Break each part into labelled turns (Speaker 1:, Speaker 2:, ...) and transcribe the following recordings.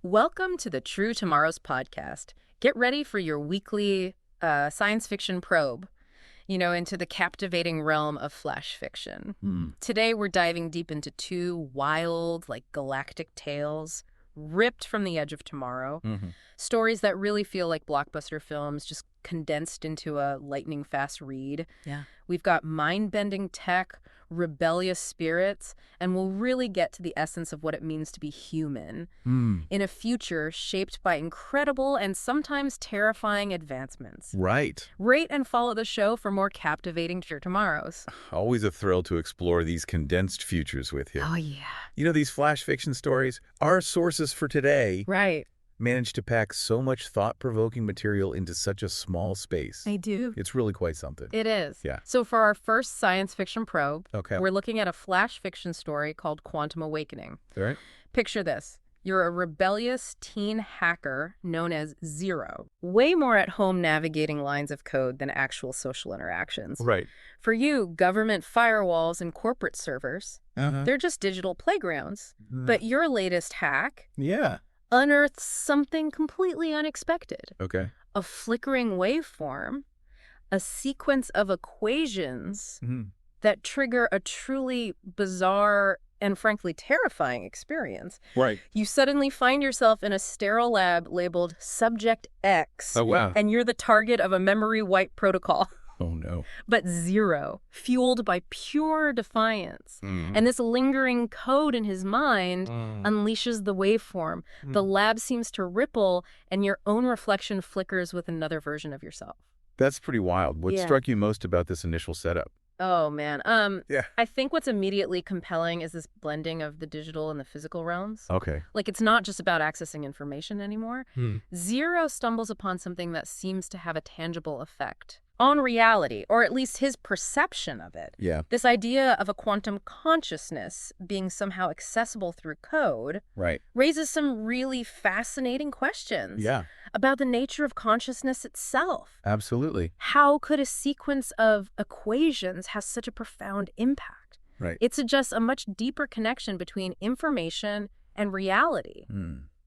Speaker 1: Welcome to the True Tomorrows podcast. Get ready for your weekly science fiction probe, into the captivating realm of flash fiction. Today, we're diving deep into two wild, galactic tales ripped from the edge of tomorrow. Stories that really feel like blockbuster films, just condensed into a lightning-fast read.
Speaker 2: Yeah.
Speaker 1: We've got mind-bending tech, rebellious spirits, and we'll really get to the essence of what it means to be human in a future shaped by incredible and sometimes terrifying advancements.
Speaker 3: Right.
Speaker 1: Rate and follow the show for more captivating True Tomorrows.
Speaker 3: Always a thrill to explore these condensed futures with you.
Speaker 1: Oh, yeah.
Speaker 3: These flash fiction stories, our sources for today,
Speaker 1: Right.
Speaker 3: manage to pack so much thought-provoking material into such a small space.
Speaker 1: They do.
Speaker 3: It's really quite something.
Speaker 1: It is.
Speaker 3: Yeah.
Speaker 1: So for our first science fiction probe,
Speaker 3: Okay.
Speaker 1: we're looking at a flash fiction story called Quantum Awakening.
Speaker 3: All right.
Speaker 1: Picture this. You're a rebellious teen hacker known as Zero. Way more at home navigating lines of code than actual social interactions.
Speaker 3: Right.
Speaker 1: For you, government firewalls and corporate servers, they're just digital playgrounds. But your latest hack
Speaker 3: Yeah.
Speaker 1: unearths something completely unexpected.
Speaker 3: Okay.
Speaker 1: A flickering waveform, a sequence of equations that trigger a truly bizarre and frankly terrifying experience.
Speaker 3: Right.
Speaker 1: You suddenly find yourself in a sterile lab labeled Subject X.
Speaker 3: Oh, wow.
Speaker 1: And you're the target of a memory wipe protocol.
Speaker 3: Oh, no.
Speaker 1: But Zero, fueled by pure defiance. And this lingering code in his mind unleashes the waveform. The lab seems to ripple, and your own reflection flickers with another version of yourself.
Speaker 3: That's pretty wild. What struck you most about this initial setup?
Speaker 1: Oh, man.
Speaker 3: Yeah.
Speaker 1: I think what's immediately compelling is this blending of the digital and the physical realms.
Speaker 3: Okay.
Speaker 1: It's not just about accessing information anymore. Zero stumbles upon something that seems to have a tangible effect on reality, or at least his perception of it.
Speaker 3: Yeah.
Speaker 1: This idea of a quantum consciousness being somehow accessible through code
Speaker 3: Right.
Speaker 1: raises some really fascinating questions
Speaker 3: Yeah.
Speaker 1: about the nature of consciousness itself.
Speaker 3: Absolutely.
Speaker 1: How could a sequence of equations have such a profound impact?
Speaker 3: Right.
Speaker 1: It suggests a much deeper connection between information and reality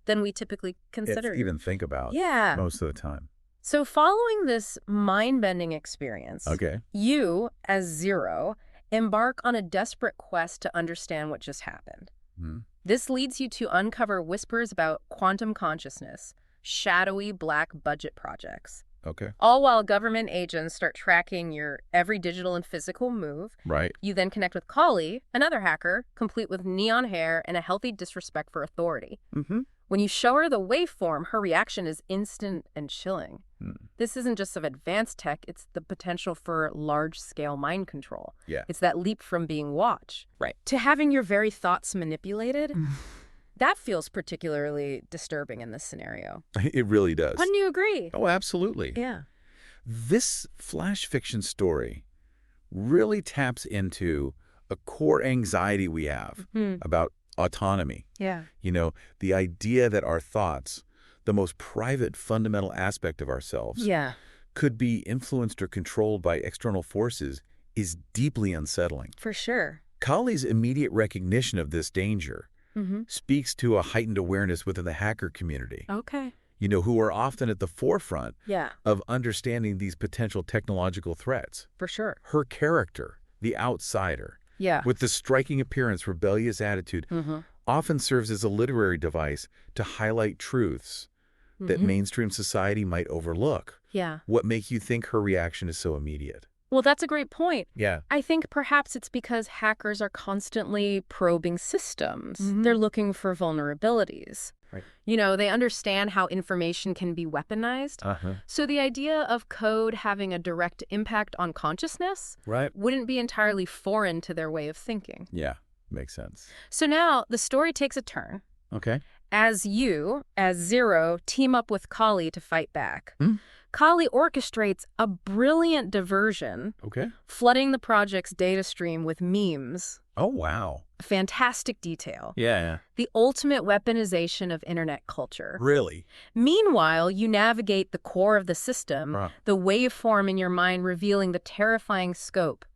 Speaker 1: than we typically consider.
Speaker 3: Even think about.
Speaker 1: Yeah.
Speaker 3: Most of the time.
Speaker 1: So following this mind-bending experience,
Speaker 3: Okay.
Speaker 1: you, as Zero, embark on a desperate quest to understand what just happened. This leads you to uncover whispers about quantum consciousness, shadowy black budget projects,
Speaker 3: Okay.
Speaker 1: all while government agents start tracking your every digital and physical move.
Speaker 3: Right.
Speaker 1: You then connect with Kali, another hacker, complete with neon hair and a healthy disrespect for authority. When you show her the waveform, her reaction is instant and chilling. This isn't just of advanced tech, it's the potential for large-scale mind control.
Speaker 3: Yeah.
Speaker 1: It's that leap from being watched to having your very thoughts manipulated. That feels particularly disturbing in this scenario.
Speaker 3: It really does.
Speaker 1: Wouldn't you agree?
Speaker 3: Oh, absolutely.
Speaker 1: Yeah.
Speaker 3: This flash fiction story really taps into a core anxiety we have about autonomy.
Speaker 1: Yeah.
Speaker 3: The idea that our thoughts, the most private, fundamental aspect of ourselves, could be influenced or controlled by external forces is deeply unsettling.
Speaker 1: For sure.
Speaker 3: Kali's immediate recognition of this danger speaks to a heightened awareness within the hacker community.
Speaker 1: Okay.
Speaker 3: Who are often at the forefront
Speaker 1: Yeah.
Speaker 3: of understanding these potential technological threats.
Speaker 1: For sure.
Speaker 3: Her character, the outsider,
Speaker 1: Yeah.
Speaker 3: with the striking appearance, rebellious attitude, often serves as a literary device to highlight truths that mainstream society might overlook.
Speaker 1: Yeah.
Speaker 3: What makes you think her reaction is so immediate?
Speaker 1: Well, that's a great point.
Speaker 3: Yeah.
Speaker 1: I think perhaps it's because hackers are constantly probing systems. They're looking for vulnerabilities.
Speaker 3: Right.
Speaker 1: They understand how information can be weaponized. So the idea of code having a direct impact on consciousness
Speaker 3: Right.
Speaker 1: wouldn't be entirely foreign to their way of thinking.
Speaker 3: Yeah. Makes sense.
Speaker 1: So now the story takes a turn
Speaker 3: Okay.
Speaker 1: as you, as Zero, team up with Kali to fight back. Kali orchestrates a brilliant diversion,
Speaker 3: Okay.
Speaker 1: flooding the project's data stream with memes.
Speaker 3: Oh, wow.
Speaker 1: Fantastic detail.
Speaker 3: Yeah.
Speaker 1: The ultimate weaponization of internet culture.
Speaker 3: Really?
Speaker 1: Meanwhile, you navigate the core of the system,
Speaker 3: Huh.
Speaker 1: the waveform in your mind revealing the terrifying scope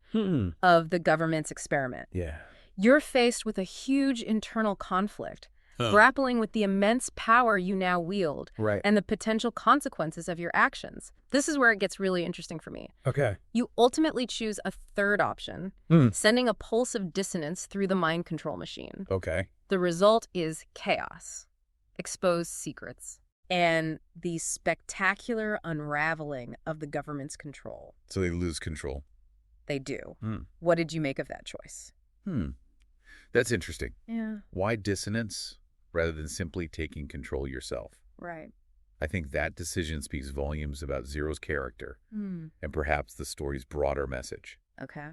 Speaker 1: of the government's experiment.
Speaker 3: Yeah.
Speaker 1: You're faced with a huge internal conflict. grappling with the immense power you now wield and the potential consequences of your actions. This is where it gets really interesting for me.
Speaker 3: Okay.
Speaker 1: You ultimately choose a third option, sending a pulse of dissonance through the mind control machine.
Speaker 3: Okay.
Speaker 1: The result is chaos, exposed secrets, and the spectacular unraveling of the government's control.
Speaker 3: So they lose control.
Speaker 1: They do. What did you make of that choice?
Speaker 3: That's interesting.
Speaker 1: Yeah.
Speaker 3: Why dissonance rather than simply taking control yourself?
Speaker 1: Right.
Speaker 3: I think that decision speaks volumes about Zero's character and perhaps the story's broader message.
Speaker 1: Okay.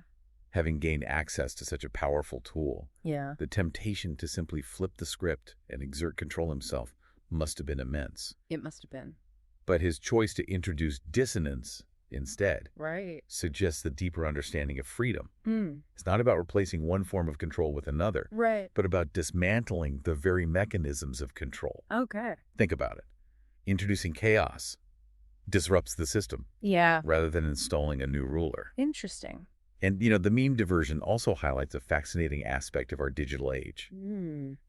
Speaker 3: Having gained access to such a powerful tool,
Speaker 1: the
Speaker 3: temptation to simply flip the script and exert control himself must have been immense.
Speaker 1: It must have been.
Speaker 3: But his choice to introduce dissonance instead suggests the deeper understanding of freedom. It's not about replacing one form of control with another, but about dismantling the very mechanisms of control.
Speaker 1: Okay.
Speaker 3: Think about it. Introducing chaos disrupts the system rather than installing a new ruler.
Speaker 1: Interesting.
Speaker 3: And, the meme diversion also highlights a fascinating aspect of our digital age.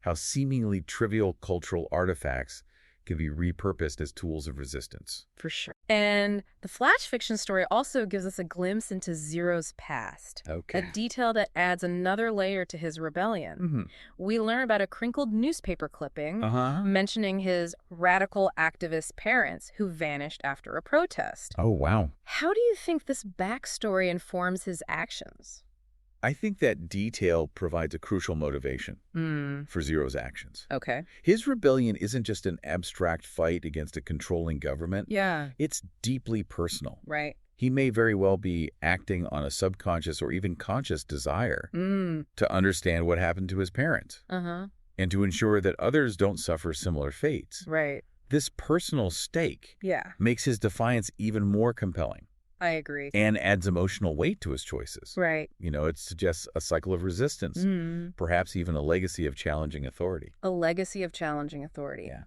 Speaker 3: How seemingly trivial cultural artifacts can be repurposed as tools of resistance.
Speaker 1: For sure. And the flash fiction story also gives us a glimpse into Zero's past.
Speaker 3: Okay.
Speaker 1: A detail that adds another layer to his rebellion. We learn about a crinkled newspaper clipping mentioning his radical activist parents who vanished after a protest.
Speaker 3: Oh, wow.
Speaker 1: How do you think this backstory informs his actions?
Speaker 3: I think that detail provides a crucial motivation for Zero's actions.
Speaker 1: Okay.
Speaker 3: His rebellion isn't just an abstract fight against a controlling government.
Speaker 1: Yeah.
Speaker 3: It's deeply personal.
Speaker 1: Right.
Speaker 3: He may very well be acting on a subconscious or even conscious desire to understand what happened to his parents and to ensure that others don't suffer similar fates.
Speaker 1: Right.
Speaker 3: This personal stake makes his defiance even more compelling.
Speaker 1: I agree.
Speaker 3: And adds emotional weight to his choices.
Speaker 1: Right.
Speaker 3: It suggests a cycle of resistance, perhaps even a legacy of challenging authority.
Speaker 1: A legacy of challenging authority.
Speaker 3: Yeah.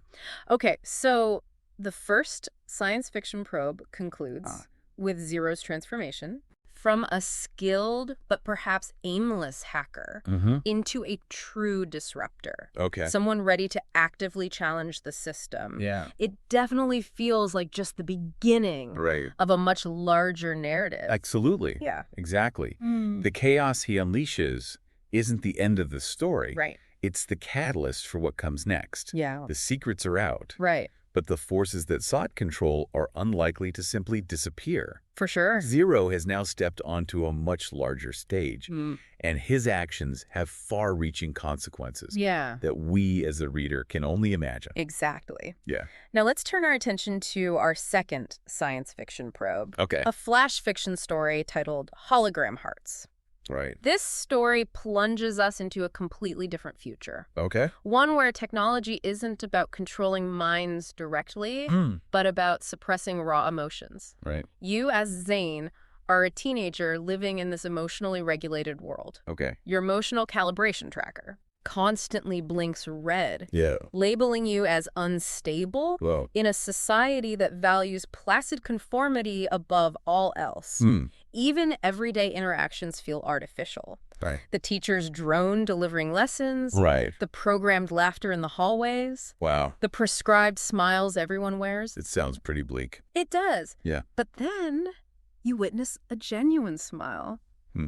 Speaker 1: Okay, so the first science fiction probe concludes with Zero's transformation from a skilled but perhaps aimless hacker into a true disruptor.
Speaker 3: Okay.
Speaker 1: Someone ready to actively challenge the system.
Speaker 3: Yeah.
Speaker 1: It definitely feels like just the beginning of a much larger narrative.
Speaker 3: Absolutely.
Speaker 1: Yeah.
Speaker 3: Exactly. The chaos he unleashes isn't the end of the story.
Speaker 1: Right.
Speaker 3: It's the catalyst for what comes next.
Speaker 1: Yeah.
Speaker 3: The secrets are out.
Speaker 1: Right.
Speaker 3: But the forces that sought control are unlikely to simply disappear.
Speaker 1: For sure.
Speaker 3: Zero has now stepped onto a much larger stage, and his actions have far-reaching consequences that we as the reader can only imagine.
Speaker 1: Exactly.
Speaker 3: Yeah.
Speaker 1: Now let's turn our attention to our second science fiction probe.
Speaker 3: Okay.
Speaker 1: A flash fiction story titled Hologram Hearts.
Speaker 3: Right.
Speaker 1: This story plunges us into a completely different future.
Speaker 3: Okay.
Speaker 1: One where technology isn't about controlling minds directly, but about suppressing raw emotions.
Speaker 3: Right.
Speaker 1: You, as Zane, are a teenager living in this emotionally regulated world.
Speaker 3: Okay.
Speaker 1: Your emotional calibration tracker constantly blinks red,
Speaker 3: Yeah.
Speaker 1: labeling you as unstable in a society that values placid conformity above all else. Even everyday interactions feel artificial.
Speaker 3: Right.
Speaker 1: The teacher's drone delivering lessons.
Speaker 3: Right.
Speaker 1: The programmed laughter in the hallways.
Speaker 3: Wow.
Speaker 1: The prescribed smiles everyone wears.
Speaker 3: It sounds pretty bleak.
Speaker 1: It does.
Speaker 3: Yeah.
Speaker 1: But then you witness a genuine smile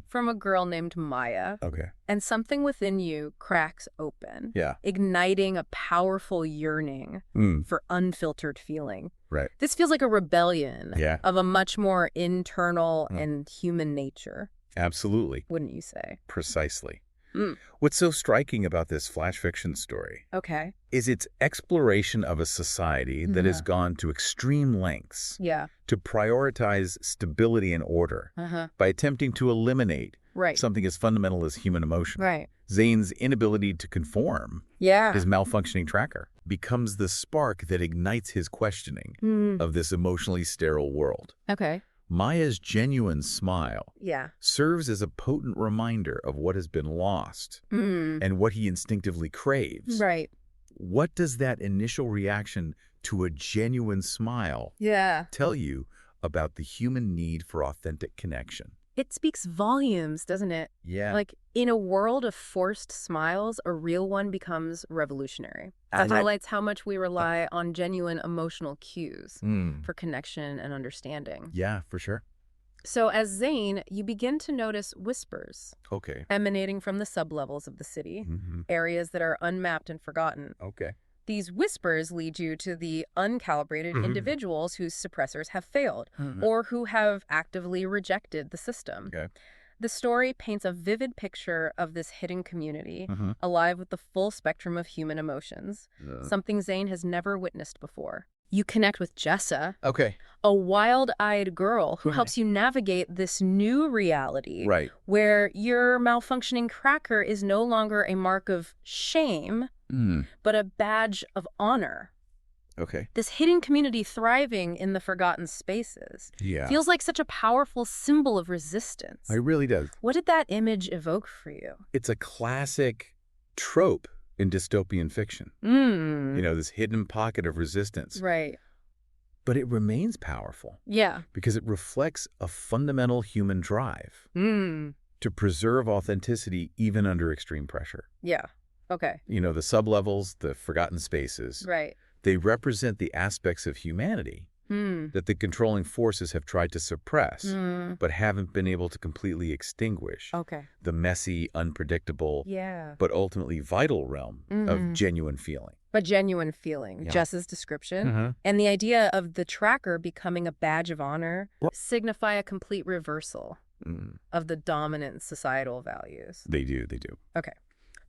Speaker 1: from a girl named Maya.
Speaker 3: Okay.
Speaker 1: And something within you cracks open.
Speaker 3: Yeah.
Speaker 1: Igniting a powerful yearning for unfiltered feeling.
Speaker 3: Right.
Speaker 1: This feels like a rebellion of a much more internal and human nature.
Speaker 3: Absolutely.
Speaker 1: Wouldn't you say?
Speaker 3: Precisely. What's so striking about this flash fiction story is its exploration of a society that has gone to extreme lengths to prioritize stability and order by attempting to eliminate something as fundamental as human emotion.
Speaker 1: Right.
Speaker 3: Zane's inability to conform, his malfunctioning tracker, becomes the spark that ignites his questioning of this emotionally sterile world.
Speaker 1: Okay.
Speaker 3: Maya's genuine smile serves as a potent reminder of what has been lost and what he instinctively craves.
Speaker 1: Right.
Speaker 3: What does that initial reaction to a genuine smile tell you about the human need for authentic connection?
Speaker 1: It speaks volumes, doesn't it?
Speaker 3: Yeah.
Speaker 1: Like, in a world of forced smiles, a real one becomes revolutionary. That highlights how much we rely on genuine emotional cues for connection and understanding.
Speaker 3: Yeah, for sure.
Speaker 1: So as Zane, you begin to notice whispers emanating from the sublevels of the city, areas that are unmapped and forgotten. These whispers lead you to the uncalibrated individuals whose suppressors have failed or who have actively rejected the system. The story paints a vivid picture of this hidden community, alive with the full spectrum of human emotions, something Zane has never witnessed before. You connect with Jessa, a wild-eyed girl who helps you navigate this new reality where your malfunctioning cracker is no longer a mark of shame, but a badge of honor. This hidden community thriving in the forgotten spaces feels like such a powerful symbol of resistance.
Speaker 3: It really does.
Speaker 1: What did that image evoke for you?
Speaker 3: It's a classic trope in dystopian fiction. You know, this hidden pocket of resistance.
Speaker 1: Right.
Speaker 3: But it remains powerful.
Speaker 1: Yeah.
Speaker 3: Because it reflects a fundamental human drive to preserve authenticity even under extreme pressure.
Speaker 1: Yeah. Okay.
Speaker 3: You know, the sublevels, the forgotten spaces.
Speaker 1: Right.
Speaker 3: They represent the aspects of humanity that the controlling forces have tried to suppress, but haven't been able to completely extinguish. The messy, unpredictable, but ultimately vital realm of genuine feeling.
Speaker 1: But genuine feeling, Jess's description, and the idea of the tracker becoming a badge of honor signify a complete reversal of the dominant societal values.
Speaker 3: They do, they do.
Speaker 1: Okay.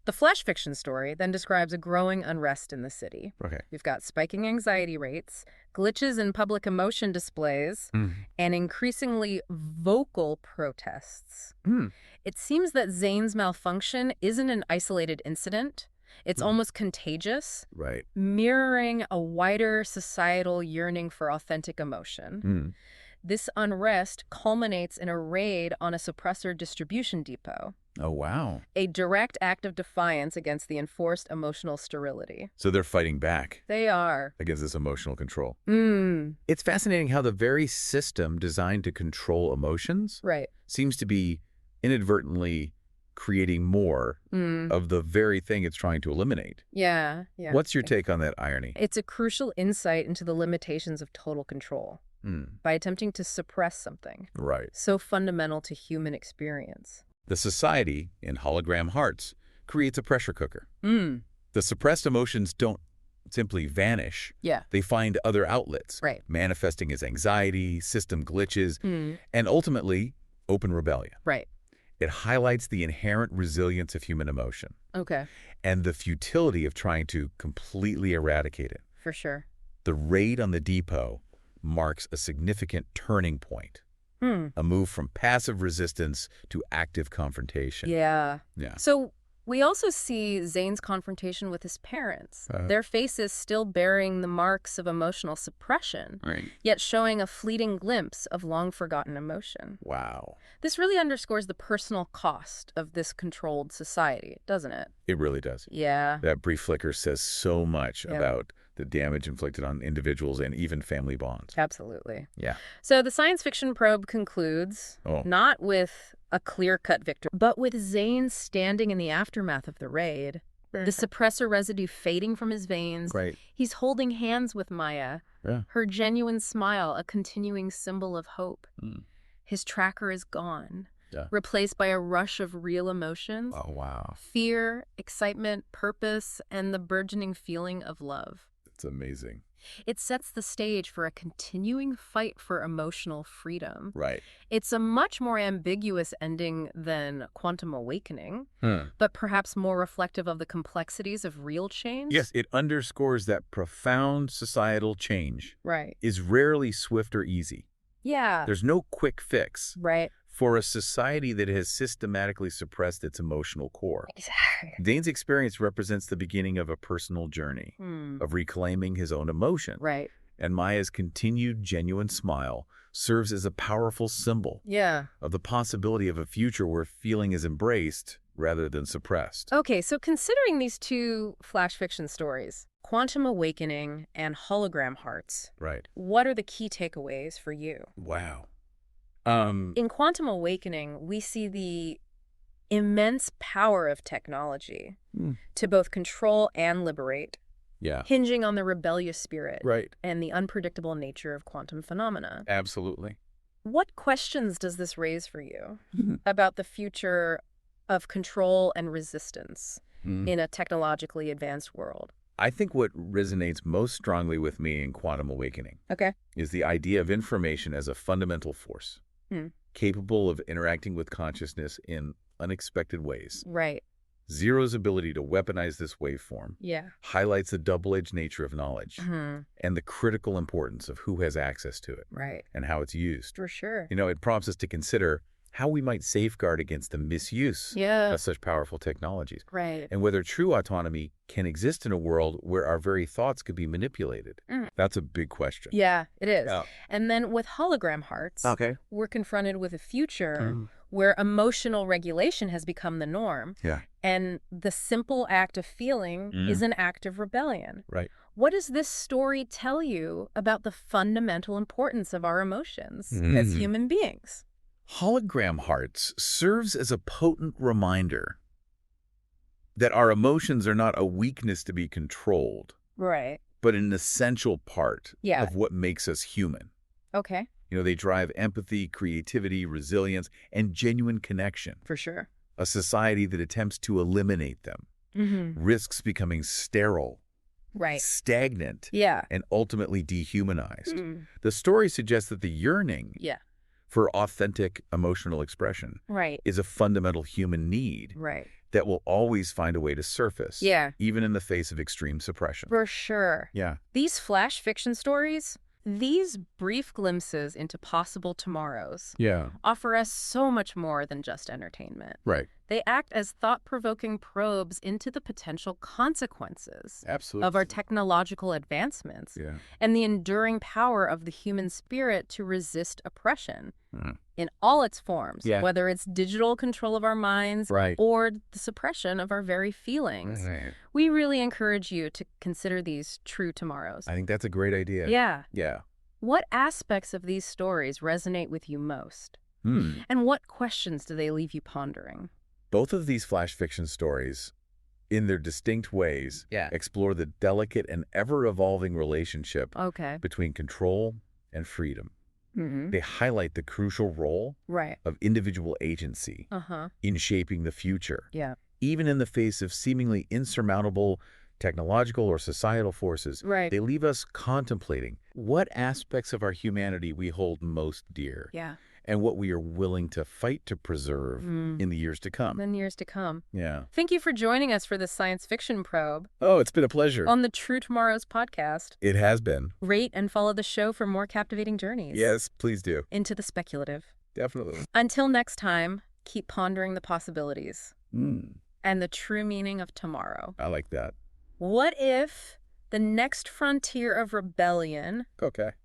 Speaker 1: The flash fiction story then describes a growing unrest in the city. We've got spiking anxiety rates, glitches in public emotion displays, and increasingly vocal protests. It seems that Zane's malfunction isn't an isolated incident. It's almost contagious, mirroring a wider societal yearning for authentic emotion. This unrest culminates in a raid on a suppressor distribution depot.
Speaker 3: Oh, wow.
Speaker 1: A direct act of defiance against the enforced emotional sterility.
Speaker 3: So they're fighting back.
Speaker 1: They are.
Speaker 3: Against this emotional control. It's fascinating how the very system designed to control emotions seems to be inadvertently creating more of the very thing it's trying to eliminate.
Speaker 1: Yeah.
Speaker 3: What's your take on that irony?
Speaker 1: It's a crucial insight into the limitations of total control. By attempting to suppress something so fundamental to human experience.
Speaker 3: The society, in hologram hearts, creates a pressure cooker. The suppressed emotions don't simply vanish. They find other outlets, manifesting as anxiety, system glitches, and ultimately, open rebellion. It highlights the inherent resilience of human emotion. And the futility of trying to completely eradicate it.
Speaker 1: For sure.
Speaker 3: The raid on the depot marks a significant turning point. A move from passive resistance to active confrontation.
Speaker 1: Yeah. So we also see Zane's confrontation with his parents. Their faces still bearing the marks of emotional suppression, yet showing a fleeting glimpse of long-forgotten emotion.
Speaker 3: Wow.
Speaker 1: This really underscores the personal cost of this controlled society, doesn't it?
Speaker 3: It really does.
Speaker 1: Yeah.
Speaker 3: That brief flicker says so much about the damage inflicted on individuals and even family bonds.
Speaker 1: Absolutely.
Speaker 3: Yeah.
Speaker 1: So the science fiction probe concludes not with a clear-cut victory, but with Zane standing in the aftermath of the raid, the suppressor residue fading from his veins. He's holding hands with Maya, her genuine smile a continuing symbol of hope. His tracker is gone, replaced by a rush of real emotions.
Speaker 3: Oh, wow.
Speaker 1: Fear, excitement, purpose, and the burgeoning feeling of love.
Speaker 3: It's amazing.
Speaker 1: It sets the stage for a continuing fight for emotional freedom. It's a much more ambiguous ending than Quantum Awakening, but perhaps more reflective of the complexities of real change.
Speaker 3: Yes, it underscores that profound societal change is rarely swift or easy. There's no quick fix. For a society that has systematically suppressed its emotional core. Zane's experience represents the beginning of a personal journey, of reclaiming his own emotion. And Maya's continued genuine smile serves as a powerful symbol of the possibility of a future where feeling is embraced rather than suppressed.
Speaker 1: Okay, so considering these two flash fiction stories, Quantum Awakening and Hologram Hearts, what are the key takeaways for you?
Speaker 3: Wow.
Speaker 1: In Quantum Awakening, we see the immense power of technology to both control and liberate, hinging on the rebellious spirit and the unpredictable nature of quantum phenomena.
Speaker 3: Absolutely.
Speaker 1: What questions does this raise for you about the future of control and resistance in a technologically advanced world?
Speaker 3: I think what resonates most strongly with me in Quantum Awakening is the idea of information as a fundamental force, capable of interacting with consciousness in unexpected ways.
Speaker 1: Right.
Speaker 3: Zero's ability to weaponize this waveform highlights the double-edged nature of knowledge and the critical importance of who has access to it and how it's used.
Speaker 1: For sure.
Speaker 3: You know, it prompts us to consider how we might safeguard against the misuse of such powerful technologies.
Speaker 1: Right.
Speaker 3: And whether true autonomy can exist in a world where our very thoughts could be manipulated. That's a big question.
Speaker 1: Yeah, it is. And then with hologram hearts, we're confronted with a future where emotional regulation has become the norm. And the simple act of feeling is an act of rebellion.
Speaker 3: Right.
Speaker 1: What does this story tell you about the fundamental importance of our emotions as human beings?
Speaker 3: Hologram hearts serves as a potent reminder that our emotions are not a weakness to be controlled, but an essential part of what makes us human.
Speaker 1: Okay.
Speaker 3: You know, they drive empathy, creativity, resilience, and genuine connection.
Speaker 1: For sure.
Speaker 3: A society that attempts to eliminate them risks becoming sterile, stagnant, and ultimately dehumanized. The story suggests that the yearning for authentic emotional expression is a fundamental human need that will always find a way to surface, even in the face of extreme suppression.
Speaker 1: For sure.
Speaker 3: Yeah.
Speaker 1: These flash fiction stories, these brief glimpses into possible tomorrows offer us so much more than just entertainment.
Speaker 3: Right.
Speaker 1: They act as thought-provoking probes into the potential consequences of our technological advancements and the enduring power of the human spirit to resist oppression in all its forms, whether it's digital control of our minds or the suppression of our very feelings. We really encourage you to consider these true tomorrows.
Speaker 3: I think that's a great idea.
Speaker 1: Yeah. What aspects of these stories resonate with you most? And what questions do they leave you pondering?
Speaker 3: Both of these flash fiction stories, in their distinct ways, explore the delicate and ever-evolving relationship between control and freedom. They highlight the crucial role of individual agency in shaping the future, even in the face of seemingly insurmountable technological or societal forces. They leave us contemplating what aspects of our humanity we hold most dear. And what we are willing to fight to preserve in the years to come. Thank
Speaker 1: you for joining us for this science fiction probe.
Speaker 3: Oh, it's been a pleasure.
Speaker 1: On the True Tomorrows podcast.
Speaker 3: It has been.
Speaker 1: Rate and follow the show for more captivating journeys.
Speaker 3: Yes, please do.
Speaker 1: Into the speculative.
Speaker 3: Definitely.
Speaker 1: Until next time, keep pondering the possibilities and the true meaning of tomorrow.
Speaker 3: I like that.
Speaker 1: What if the next frontier of rebellion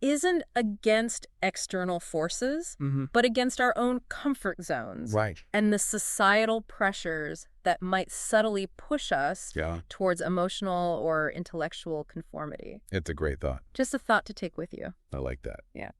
Speaker 1: isn't against external forces, but against our own comfort zones and the societal pressures that might subtly push us towards emotional or intellectual conformity?
Speaker 3: It's a great thought.
Speaker 1: Just a thought to take with you.
Speaker 3: I like that.
Speaker 1: Yeah.